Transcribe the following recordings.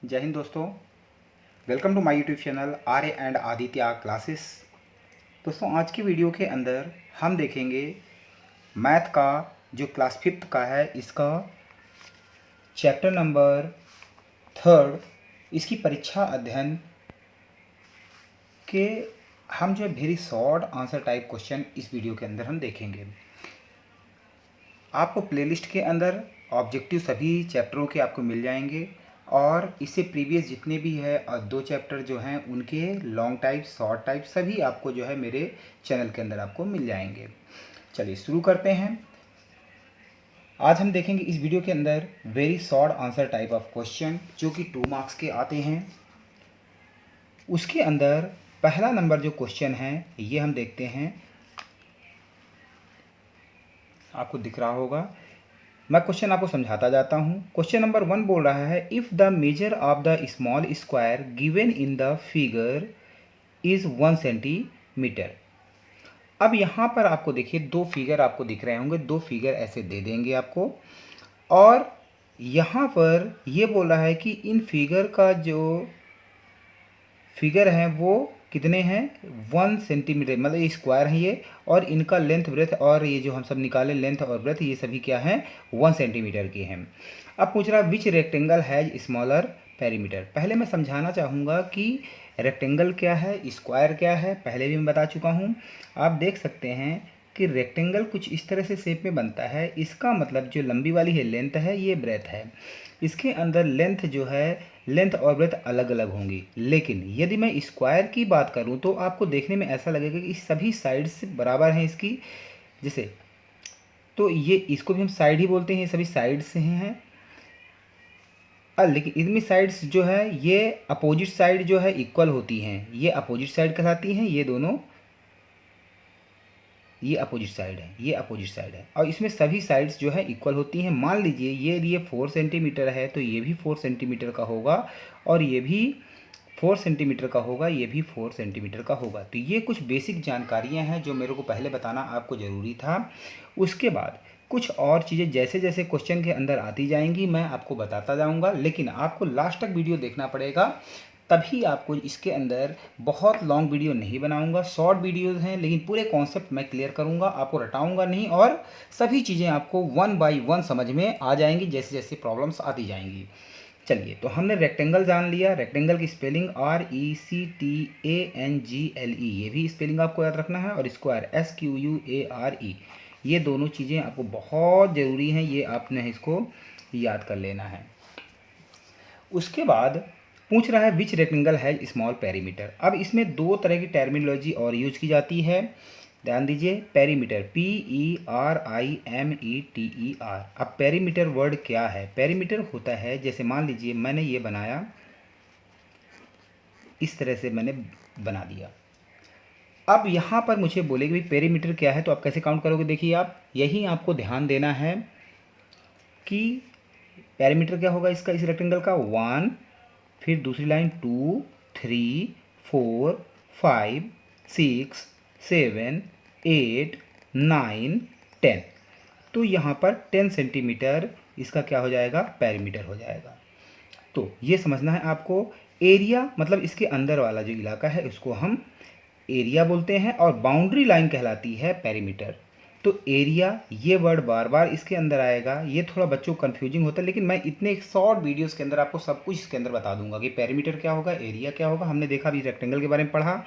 जय हिंद दोस्तों। Welcome to my YouTube channel Arya and Aditya classes. दोस्तों, आज की वीडियो के अंदर हम देखेंगे मैथ का जो क्लास 5th का है, इसका चैप्टर नंबर 3 इसकी परीक्षा अध्ययन के हम जो very short answer type question इस वीडियो के अंदर हम देखेंगे। आपको प्लेलिस्ट के अंदर ऑब्जेक्टिव सभी चैप्टरों के आपको मिल जाएंगे और इससे प्रीवियस जितने भी है 2 चैप्टर जो हैं उनके लॉन्ग टाइप शॉर्ट टाइप सभी आपको जो है मेरे चैनल के अंदर आपको मिल जाएंगे। चलिए शुरू करते हैं। आज हम देखेंगे इस वीडियो के अंदर very short answer type of question जो कि 2 मार्क्स के आते हैं। उसके अंदर पहला नंबर जो क्वेश्चन है ये हम देखते हैं, आपको दिख रहा होगा। मैं क्वेश्चन आपको समझाता जाता हूँ। क्वेश्चन नंबर 1 बोल रहा है, if the measure of the small square given in the figure is 1 centimetre. अब यहाँ पर आपको देखिए 2 फिगर आपको दिख रहे होंगे, 2 फिगर ऐसे दे देंगे आपको और यहाँ पर ये बोल रहा है कि इन फिगर का जो फिगर है वो कितने हैं 1 सेंटीमीटर, मतलब ये स्क्वायर है ये, और इनका लेंथ ब्रेथ और ये जो हम सब निकाले लेंथ और ब्रेथ ये सभी क्या हैं 1 सेंटीमीटर के हैं। अब पूछ रहा है विच रेक्टेंगल हैज स्मॉलर पेरीमीटर। पहले मैं समझाना चाहूँगा कि रेक्टेंगल क्या है, स्क्वायर क्या है, पहले भी मैं बता चुका हूँ। आप देख सकते हैं कि रेक्टेंगल कुछ इस तरह से शेप में बनता है। इसका मतलब जो लंबी वाली है लेंथ है, ये ब्रेथ है। इसके अंदर लेंथ जो है लेंथ और ब्रेथ अलग अलग होंगी, लेकिन यदि मैं स्क्वायर की बात करूं तो आपको देखने में ऐसा लगेगा कि सभी साइड्स बराबर हैं इसकी। जैसे तो ये इसको भी हम साइड ही बोलते हैं, ये सभी साइड से हैं। लेकिन इनमें साइड्स जो है ये अपोजिट साइड जो है इक्वल होती हैं, ये अपोजिट साइड कहलाती हैं। ये दोनों ये अपोजिट साइड है, ये अपोजिट साइड है और इसमें सभी साइड्स जो है इक्वल होती हैं। मान लीजिए ये 4 सेंटीमीटर है तो ये भी 4 सेंटीमीटर का होगा और ये भी 4 सेंटीमीटर का होगा, ये भी 4 सेंटीमीटर का होगा। तो ये कुछ बेसिक जानकारियां हैं जो मेरे को पहले बताना आपको ज़रूरी था। उसके बाद कुछ और चीज़ें जैसे जैसे क्वेश्चन के अंदर आती जाएंगी मैं आपको बताता जाऊंगा, लेकिन आपको लास्ट तक वीडियो देखना पड़ेगा, तभी आपको इसके अंदर बहुत लॉन्ग वीडियो नहीं बनाऊंगा, शॉर्ट वीडियोज़ हैं, लेकिन पूरे कॉन्सेप्ट मैं क्लियर करूंगा, आपको रटाऊंगा नहीं और सभी चीज़ें आपको 1 बाय 1 समझ में आ जाएंगी जैसे जैसे प्रॉब्लम्स आती जाएंगी। चलिए, तो हमने रेक्टेंगल जान लिया। रेक्टेंगल की स्पेलिंग RECTANGLE, ये भी स्पेलिंग आपको याद रखना है, और स्क्वायर SQUARE, ये दोनों चीज़ें आपको बहुत ज़रूरी हैं, ये आपने इसको याद कर लेना है। उसके बाद पूछ रहा है विच रेक्टेंगल हैज स्मॉल पेरीमीटर। अब इसमें 2 तरह की टर्मिनोलॉजी और यूज की जाती है, ध्यान दीजिए। Perimeter PERIMETER। अब पेरीमीटर वर्ड क्या है? पेरीमीटर होता है, जैसे मान लीजिए मैंने ये बनाया, इस तरह से मैंने बना दिया। अब यहाँ पर मुझे बोलेगी भाई पेरीमीटर क्या है, तो आप कैसे काउंट करोगे? देखिए, आप यही आपको ध्यान देना है कि पेरीमीटर क्या होगा इसका, इस रेक्टेंगल का 1, फिर दूसरी लाइन 2 3 4 5 6 7 8 9 10। तो यहाँ पर 10 सेंटीमीटर इसका क्या हो जाएगा, पेरीमीटर हो जाएगा। तो ये समझना है आपको। एरिया मतलब इसके अंदर वाला जो इलाका है उसको हम एरिया बोलते हैं और बाउंड्री लाइन कहलाती है पेरीमीटर। तो एरिया ये वर्ड बार बार इसके अंदर आएगा, ये थोड़ा बच्चों को कन्फ्यूजिंग होता है, लेकिन मैं इतने शॉर्ट वीडियोस के अंदर आपको सब कुछ इसके अंदर बता दूंगा कि पेरीमीटर क्या होगा, एरिया क्या होगा। हमने देखा अभी रेक्टेंगल के बारे में पढ़ा,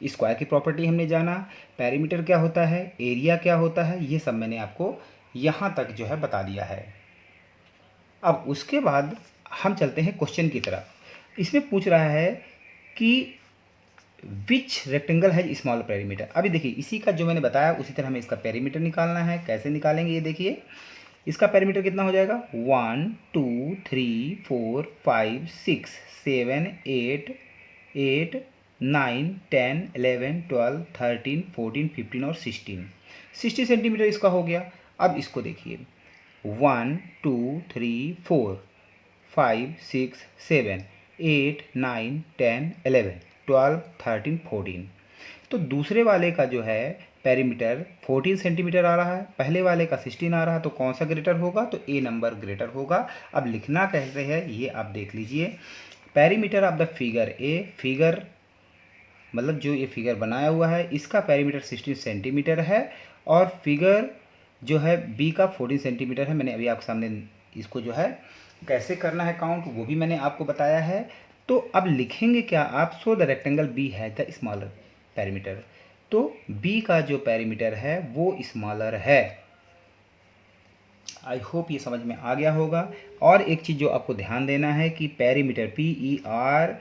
स्क्वायर की प्रॉपर्टी हमने जाना, पेरीमीटर क्या होता है, एरिया क्या होता है, ये सब मैंने आपको यहाँ तक जो है बता दिया है। अब उसके बाद हम चलते हैं क्वेश्चन की तरफ। इसमें पूछ रहा है कि विच रेक्टेंगल है स्मॉल पेरीमीटर। अभी देखिए इसी का जो मैंने बताया उसी तरह हमें इसका पेरीमीटर निकालना है। कैसे निकालेंगे ये देखिए, इसका पेरीमीटर कितना हो जाएगा 1 2 3 4 5 6 7 8 8 9 10 11 12 13 14 15 और 60 सेंटीमीटर इसका हो गया। अब इसको देखिए 1 2 3 4 5 6 7 8 9 10 11 12 13 14। तो दूसरे वाले का जो है पेरीमीटर 14 सेंटीमीटर आ रहा है, पहले वाले का 16 आ रहा है, तो कौन सा ग्रेटर होगा? तो ए नंबर ग्रेटर होगा। अब लिखना कैसे है ये आप देख लीजिए। Perimeter of the figure A, figure मतलब जो ये फिगर बनाया हुआ है इसका पेरीमीटर 16 सेंटीमीटर है और फिगर जो है बी का 14 सेंटीमीटर है। मैंने अभी आपके सामने इसको जो है कैसे करना है काउंट वो भी मैंने आपको बताया है। तो अब लिखेंगे क्या आप? सो द रेक्टेंगल बी है द स्मॉलर पेरीमीटर, तो बी का जो पेरीमीटर है वो स्मॉलर है। आई होप ये समझ में आ गया होगा। और एक चीज़ जो आपको ध्यान देना है कि पेरीमीटर PERIMETER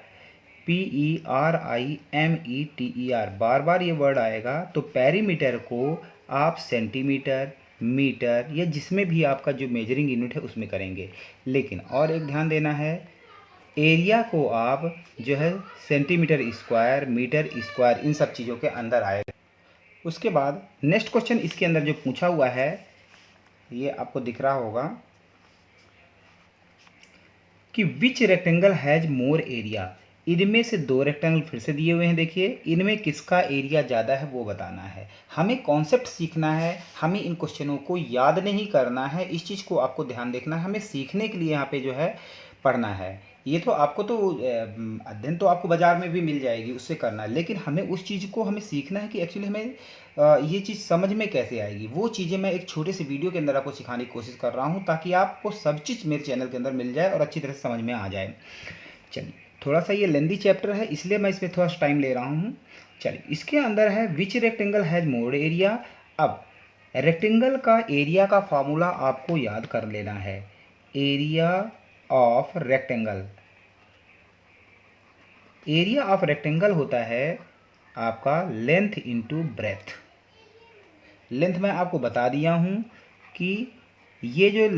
बार बार ये वर्ड आएगा, तो पेरीमीटर को आप सेंटीमीटर, मीटर या जिसमें भी आपका जो मेजरिंग यूनिट है उसमें करेंगे। लेकिन और एक ध्यान देना है, एरिया को आप जो है सेंटीमीटर स्क्वायर, मीटर स्क्वायर इन सब चीज़ों के अंदर आएगा। उसके बाद नेक्स्ट क्वेश्चन इसके अंदर जो पूछा हुआ है ये आपको दिख रहा होगा कि विच रेक्टेंगल हैज मोर एरिया। इनमें से दो रेक्टेंगल फिर से दिए हुए हैं, देखिए इनमें किसका एरिया ज़्यादा है वो बताना है। हमें कॉन्सेप्ट सीखना है, हमें इन क्वेश्चनों को याद नहीं करना है, इस चीज़ को आपको ध्यान देखना है। हमें सीखने के लिए यहाँ पे जो है पढ़ना है। ये तो आपको तो अध्ययन तो आपको बाज़ार में भी मिल जाएगी, उससे करना है, लेकिन हमें उस चीज़ को हमें सीखना है कि एक्चुअली हमें ये चीज़ समझ में कैसे आएगी। वो चीज़ें मैं एक छोटे से वीडियो के अंदर आपको सिखाने की कोशिश कर रहा हूँ ताकि आपको सब चीज़ मेरे चैनल के अंदर मिल जाए और अच्छी तरह से समझ में आ जाए। चलिए, थोड़ा सा ये लेंदी चैप्टर है इसलिए मैं इसमें थोड़ा सा टाइम ले रहा हूँ। चलिए, इसके अंदर है विच रेक्टेंगल हैज मोर एरिया। अब रेक्टेंगल का एरिया का फार्मूला आपको याद कर लेना है। Area of rectangle, area of rectangle होता है आपका लेंथ इंटू ब्रेथ। लेंथ मैं आपको बता दिया हूँ कि ये जो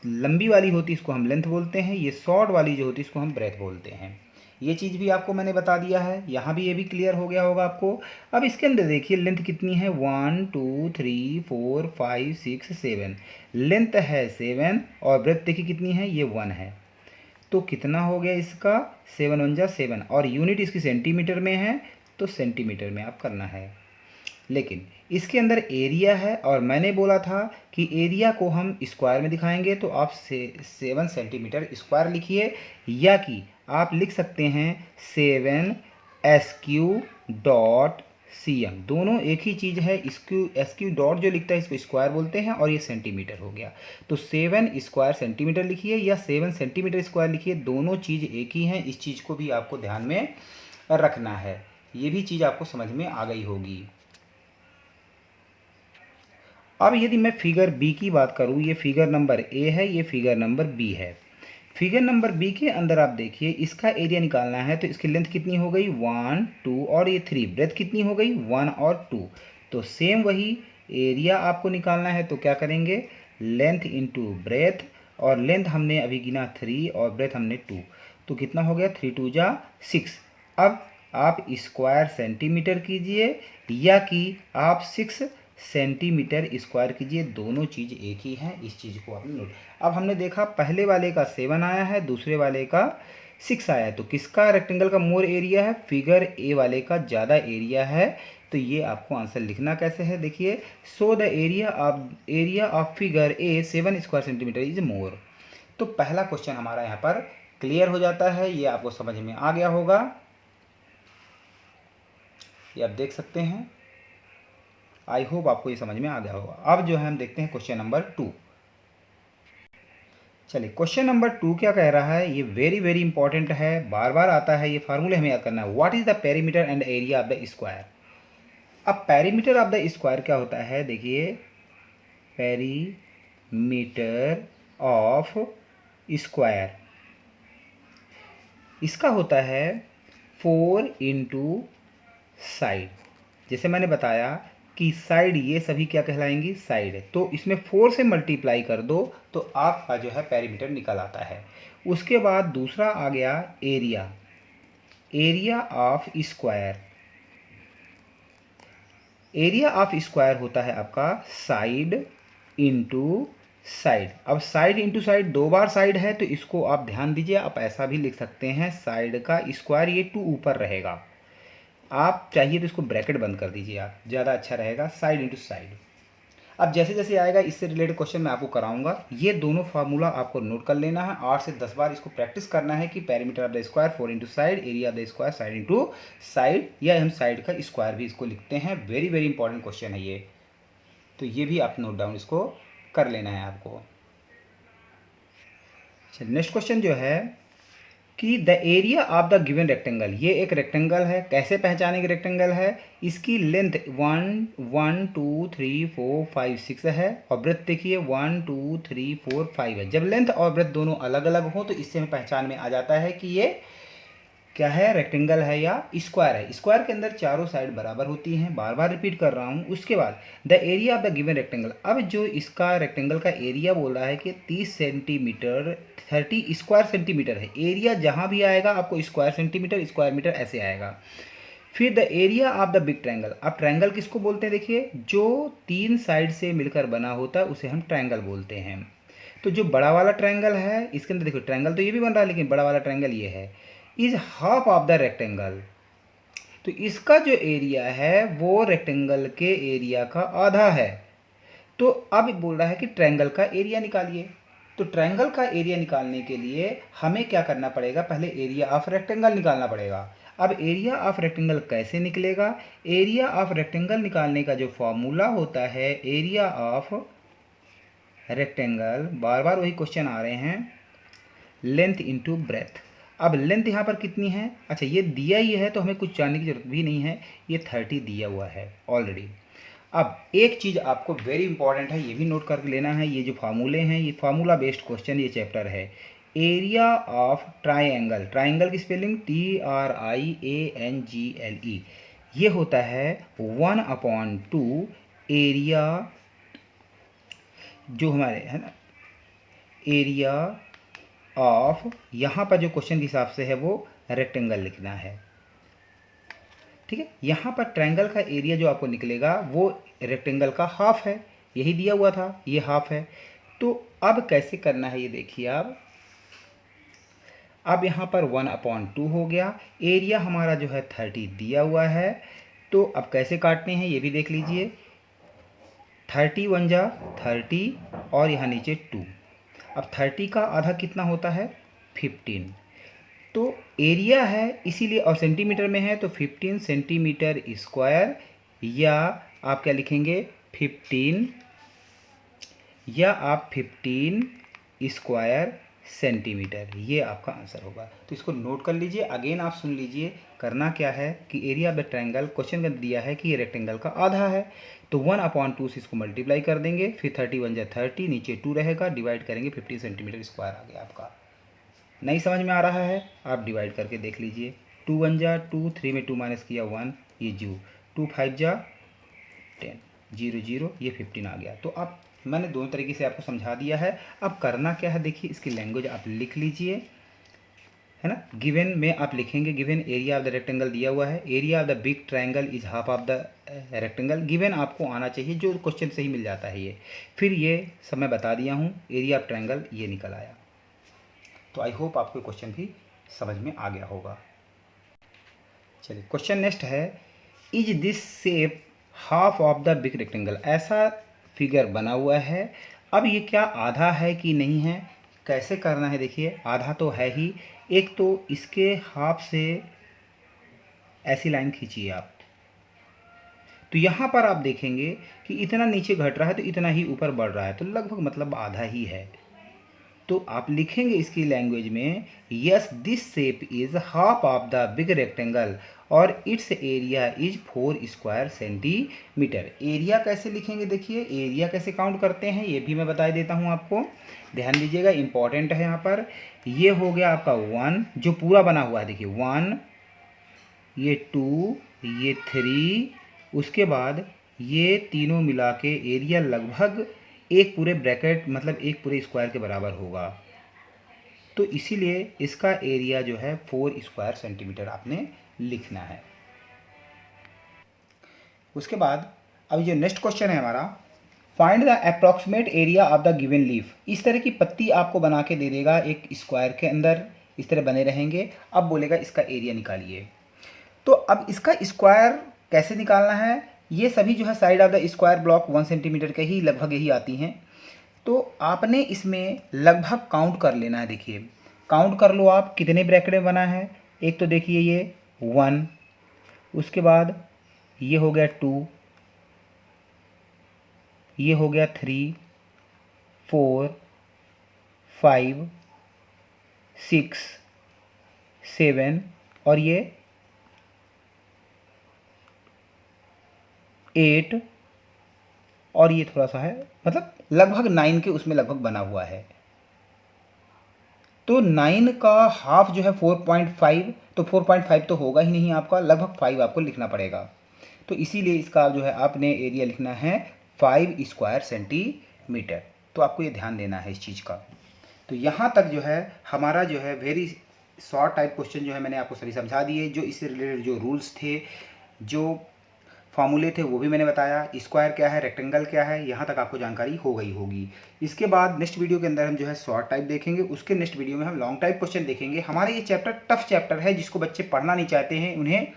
लंबी वाली होती है इसको हम लेंथ बोलते हैं, ये शॉर्ट वाली जो होती है इसको हम ब्रेथ बोलते हैं। ये चीज़ भी आपको मैंने बता दिया है, यहाँ भी ये भी क्लियर हो गया होगा आपको। अब इसके अंदर देखिए लेंथ कितनी है, 1 2 3 4 5 6 7। लेंथ है 7 और ब्रेथ देखिए कितनी है, ये 1 है। तो कितना हो गया इसका, 7 1 जा 7 और यूनिट इसकी सेंटीमीटर में है तो सेंटीमीटर में आप करना है। लेकिन इसके अंदर एरिया है और मैंने बोला था कि एरिया को हम स्क्वायर में दिखाएंगे, तो आप 7 सेंटीमीटर स्क्वायर लिखिए, या कि आप लिख सकते हैं 7 SQ.cm। दोनों एक ही चीज़ है। SQ डॉट जो लिखता है इसको स्क्वायर बोलते हैं और ये सेंटीमीटर हो गया। तो 7 स्क्वायर सेंटीमीटर लिखिए या 7 सेंटीमीटर स्क्वायर लिखिए, दोनों चीज़ एक ही हैं। इस चीज़ को भी आपको ध्यान में रखना है। ये भी चीज़ आपको समझ में आ गई होगी। अब यदि मैं फिगर बी की बात करूँ, ये फिगर नंबर ए है, ये फिगर नंबर बी है। फिगर नंबर बी के अंदर आप देखिए इसका एरिया निकालना है, तो इसकी लेंथ कितनी हो गई, 1 2 और ये 3। ब्रेथ कितनी हो गई, 1 और 2। तो सेम वही एरिया आपको निकालना है, तो क्या करेंगे, लेंथ इंटू ब्रेथ, और लेंथ हमने अभी गिना 3 और ब्रेथ हमने 2, तो कितना हो गया, 3 2 जा 6। अब आप स्क्वायर सेंटीमीटर कीजिए या कि आप 6 सेंटीमीटर स्क्वायर कीजिए, दोनों चीज़ एक ही हैं। इस चीज़ को आपने नोट। अब हमने देखा पहले वाले का 7 आया है, दूसरे वाले का 6 आया है, तो किसका रेक्टेंगल का मोर एरिया है, फिगर ए वाले का ज़्यादा एरिया है। तो ये आपको आंसर लिखना कैसे है, देखिए, so the area of figure A 7 square centimetre is more. तो पहला क्वेश्चन हमारा यहाँ पर क्लियर हो जाता है, ये आपको समझ में आ गया होगा, ये आप देख सकते हैं। आई होप आपको ये समझ में आ गया होगा। अब जो है हम देखते हैं क्वेश्चन नंबर 2। चलिए, क्वेश्चन नंबर 2 क्या कह रहा है, ये वेरी वेरी इंपॉर्टेंट है, बार बार आता है, ये फार्मूले हमें याद करना है। What is the perimeter and area of the square. अब पेरीमीटर ऑफ द स्क्वायर क्या होता है, देखिए, पेरीमीटर ऑफ स्क्वायर इसका होता है 4 इंटू साइड। जैसे मैंने बताया कि साइड ये सभी क्या कहलाएंगी, साइड, तो इसमें 4 से मल्टीप्लाई कर दो तो आपका जो है पेरीमीटर निकल आता है। उसके बाद दूसरा आ गया area, area of square. Area of square होता है आपका साइड इंटू साइड। अब साइड इंटू साइड 2 बार साइड है, तो इसको आप ध्यान दीजिए, आप ऐसा भी लिख सकते हैं, साइड का स्क्वायर, ये 2 ऊपर रहेगा। आप चाहिए तो इसको ब्रैकेट बंद कर दीजिए, आप ज़्यादा अच्छा रहेगा, साइड इंटू साइड। अब जैसे जैसे आएगा इससे रिलेटेड क्वेश्चन मैं आपको कराऊंगा। ये दोनों फार्मूला आपको नोट कर लेना है, 8 से 10 बार इसको प्रैक्टिस करना है कि perimeter of the square 4 into side, area of the square side into side, या हम साइड का स्क्वायर भी इसको लिखते हैं। वेरी वेरी इंपॉर्टेंट क्वेश्चन है ये, तो ये भी आप नोट डाउन इसको कर लेना है आपको। चलिए नेक्स्ट क्वेश्चन जो है कि the area of the given rectangle, ये एक रेक्टेंगल है, कैसे पहचानेंगे रेक्टेंगल है, इसकी लेंथ 1 2 3 4 5 6 है और ब्रेथ देखिए 1 2 3 4 5 है। जब लेंथ और ब्रेथ दोनों अलग अलग हो तो इससे हमें पहचान में आ जाता है कि ये क्या है, रेक्टेंगल है या स्क्वायर है। स्क्वायर के अंदर चारों साइड बराबर होती हैं, बार बार रिपीट कर रहा हूँ। उसके बाद the area of the given rectangle, अब जो इसका रेक्टेंगल का एरिया बोल रहा है कि 30 सेंटीमीटर 30 स्क्वायर सेंटीमीटर है। एरिया जहाँ भी आएगा आपको स्क्वायर सेंटीमीटर स्क्वायर मीटर ऐसे आएगा। फिर the area of the big triangle, अब ट्रायंगल किसको बोलते हैं, देखिए जो 3 साइड से मिलकर बना होता है उसे हम ट्रायंगल बोलते हैं। तो जो बड़ा वाला ट्रायंगल है इसके अंदर देखो ट्रायंगल तो ये भी बन रहा है, लेकिन बड़ा वाला ट्रायंगल ये है, is half of the rectangle. तो इसका जो एरिया है वो रेक्टेंगल के एरिया का आधा है। तो अब बोल रहा है कि ट्रायंगल का एरिया निकालिए। तो ट्रायंगल का एरिया निकालने के लिए हमें क्या करना पड़ेगा, पहले एरिया ऑफ रेक्टेंगल निकालना पड़ेगा। अब एरिया ऑफ रेक्टेंगल कैसे निकलेगा, एरिया ऑफ रेक्टेंगल निकालने का जो फॉर्मूला होता है, एरिया ऑफ रेक्टेंगल, बार बार वही क्वेश्चन आ रहे हैं, लेंथ इंटू ब्रेथ। अब लेंथ यहाँ पर कितनी है, अच्छा ये दिया ही है तो हमें कुछ जानने की जरूरत भी नहीं है, ये 30 दिया हुआ है ऑलरेडी। अब एक चीज़ आपको वेरी इंपॉर्टेंट है, ये भी नोट कर लेना है, ये जो फार्मूले हैं ये फार्मूला बेस्ड क्वेश्चन ये चैप्टर है। एरिया ऑफ ट्राइंगल, ट्राइंगल की स्पेलिंग TRIANGLE, ये होता है 1/2 एरिया जो हमारे है ना, एरिया ऑफ, यहाँ पर जो क्वेश्चन के हिसाब से है वो रेक्टेंगल लिखना है, ठीक है। यहाँ पर ट्रायंगल का एरिया जो आपको निकलेगा वो रेक्टेंगल का हाफ है, यही दिया हुआ था, ये हाफ है। तो अब कैसे करना है ये देखिए आप, अब यहाँ पर 1/2 हो गया, एरिया हमारा जो है 30 दिया हुआ है। तो अब कैसे काटने हैं ये भी देख लीजिए, 30 1 जा 30 और यहाँ नीचे 2। अब 30 का आधा कितना होता है, 15। तो एरिया है इसीलिए, और सेंटीमीटर में है तो 15 सेंटीमीटर स्क्वायर, या आप क्या लिखेंगे 15, या आप 15 स्क्वायर सेंटीमीटर, ये आपका आंसर होगा। तो इसको नोट कर लीजिए, अगेन आप सुन लीजिए। करना क्या है कि area of the triangle question का दिया है कि ये रेक्टेंगल का आधा है, तो 1/2 से इसको मल्टीप्लाई कर देंगे, फिर 30 1 जा 30, नीचे 2 रहेगा, डिवाइड करेंगे, 15 सेंटीमीटर स्क्वायर आ गया आपका। नहीं समझ में आ रहा है आप डिवाइड करके देख लीजिए, 2 1 जा 2, 3 में 2 माइनस किया 1, ये 0, 2 5 जा 10, 0 0, ये 15 आ गया। तो अब मैंने दोनों तरीके से आपको समझा दिया है। अब करना क्या है देखिए, इसकी लैंग्वेज आप लिख लीजिए, है ना। गिवन में आप लिखेंगे, given area of the rectangle दिया हुआ है, area of the big triangle is half of the rectangle. Given आपको आना चाहिए, जो क्वेश्चन से ही मिल जाता है ये। फिर ये सब मैं बता दिया हूँ, एरिया ऑफ ट्रायंगल ये निकल आया। तो आई होप आपको क्वेश्चन भी समझ में आ गया होगा। चलिए क्वेश्चन नेक्स्ट है, is this shape half of the big rectangle, ऐसा फिगर बना हुआ है। अब ये क्या आधा है कि नहीं है, कैसे करना है देखिए, आधा तो है ही। एक तो इसके हाफ से ऐसी लाइन खींचिए आप, तो यहाँ पर आप देखेंगे कि इतना नीचे घट रहा है तो इतना ही ऊपर बढ़ रहा है, तो लगभग मतलब आधा ही है। तो आप लिखेंगे इसकी लैंग्वेज में, yes this shape is half of the big rectangle और its area is 4 square centimetre. Area कैसे लिखेंगे देखिए, एरिया कैसे काउंट करते हैं ये भी मैं बता देता हूँ आपको, ध्यान दीजिएगा, इंपॉर्टेंट है यहाँ पर। ये हो गया आपका 1 जो पूरा बना हुआ है, देखिए 1, ये 2, ये 3, उसके बाद ये तीनों मिला के एरिया लगभग एक पूरे ब्रैकेट मतलब एक पूरे स्क्वायर के बराबर होगा। तो इसीलिए इसका एरिया जो है 4 स्क्वायर सेंटीमीटर आपने लिखना है। उसके बाद अभी जो नेक्स्ट क्वेश्चन है हमारा, find the approximate area of the given leaf. इस तरह की पत्ती आपको बना के दे देगा एक स्क्वायर के अंदर, इस तरह बने रहेंगे। अब बोलेगा इसका एरिया निकालिए। तो अब इसका स्क्वायर कैसे निकालना है, ये सभी जो है side of the square block 1 centimetre के ही लगभग यही आती हैं। तो आपने इसमें लगभग काउंट कर लेना है। देखिए काउंट कर लो आप कितने ब्रैकेट में बना है। एक तो देखिए ये 1, उसके बाद ये हो गया 2, ये हो गया 3, 4, 5, 6, 7 और ये 8 और ये थोड़ा सा है, मतलब लगभग 9 के उसमें लगभग बना हुआ है। तो 9 का हाफ जो है 4.5, तो 4.5 तो होगा ही नहीं आपका, लगभग 5 आपको लिखना पड़ेगा। तो इसीलिए इसका जो है आपने एरिया लिखना है 5 स्क्वायर सेंटीमीटर। तो आपको ये ध्यान देना है इस चीज़ का। तो यहाँ तक जो है हमारा जो है वेरी शॉर्ट टाइप क्वेश्चन जो है मैंने आपको सभी समझा दिए। जो इससे रिलेटेड जो रूल्स थे, जो फॉर्मूले थे, वो भी मैंने बताया। स्क्वायर क्या है, रेक्टेंगल क्या है, यहाँ तक आपको जानकारी हो गई होगी। इसके बाद नेक्स्ट वीडियो के अंदर हम जो है शॉर्ट टाइप देखेंगे, उसके नेक्स्ट वीडियो में हम लॉन्ग टाइप क्वेश्चन देखेंगे। हमारा ये चैप्टर टफ चैप्टर है, जिसको बच्चे पढ़ना नहीं चाहते हैं, उन्हें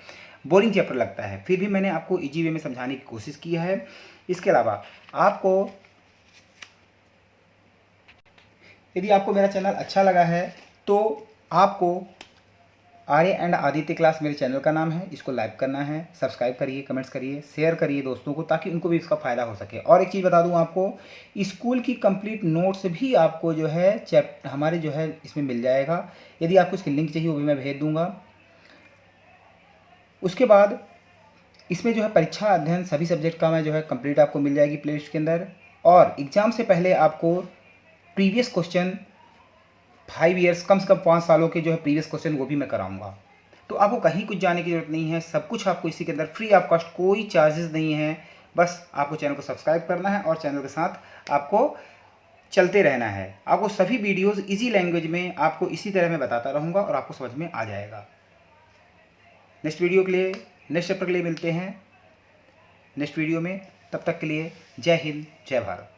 बोरिंग चैप्टर लगता है, फिर भी मैंने आपको ईजी वे में समझाने की कोशिश की है। इसके अलावा आपको, यदि आपको मेरा चैनल अच्छा लगा है तो आपको आर्य एंड आदित्य क्लास मेरे चैनल का नाम है, इसको लाइक करना है, सब्सक्राइब करिए, कमेंट्स करिए, शेयर करिए दोस्तों को, ताकि उनको भी इसका फ़ायदा हो सके। और एक चीज़ बता दूं आपको, स्कूल की कंप्लीट नोट्स भी आपको जो है हमारे जो है इसमें मिल जाएगा। यदि आपको इसकी लिंक चाहिए वो भी मैं भेज दूँगा। उसके बाद इसमें जो है परीक्षा अध्ययन सभी सब्जेक्ट का मैं जो है कंप्लीट आपको मिल जाएगी प्लेलिस्ट के अंदर। और एग्ज़ाम से पहले आपको प्रीवियस क्वेश्चन 5 ईयर्स, कम से कम 5 सालों के जो है प्रीवियस क्वेश्चन वो भी मैं कराऊंगा। तो आपको कहीं कुछ जाने की ज़रूरत नहीं है, सब कुछ आपको इसी के अंदर फ्री ऑफ कॉस्ट, कोई चार्जेस नहीं है। बस आपको चैनल को सब्सक्राइब करना है और चैनल के साथ आपको चलते रहना है। आपको सभी वीडियोज़ ईजी लैंग्वेज में आपको इसी तरह मैं बताता रहूँगा और आपको समझ में आ जाएगा। नेक्स्ट वीडियो के लिए, नेक्स्ट चैप्टर के लिए मिलते हैं नेक्स्ट वीडियो में। तब तक के लिए जय हिंद, जय भारत।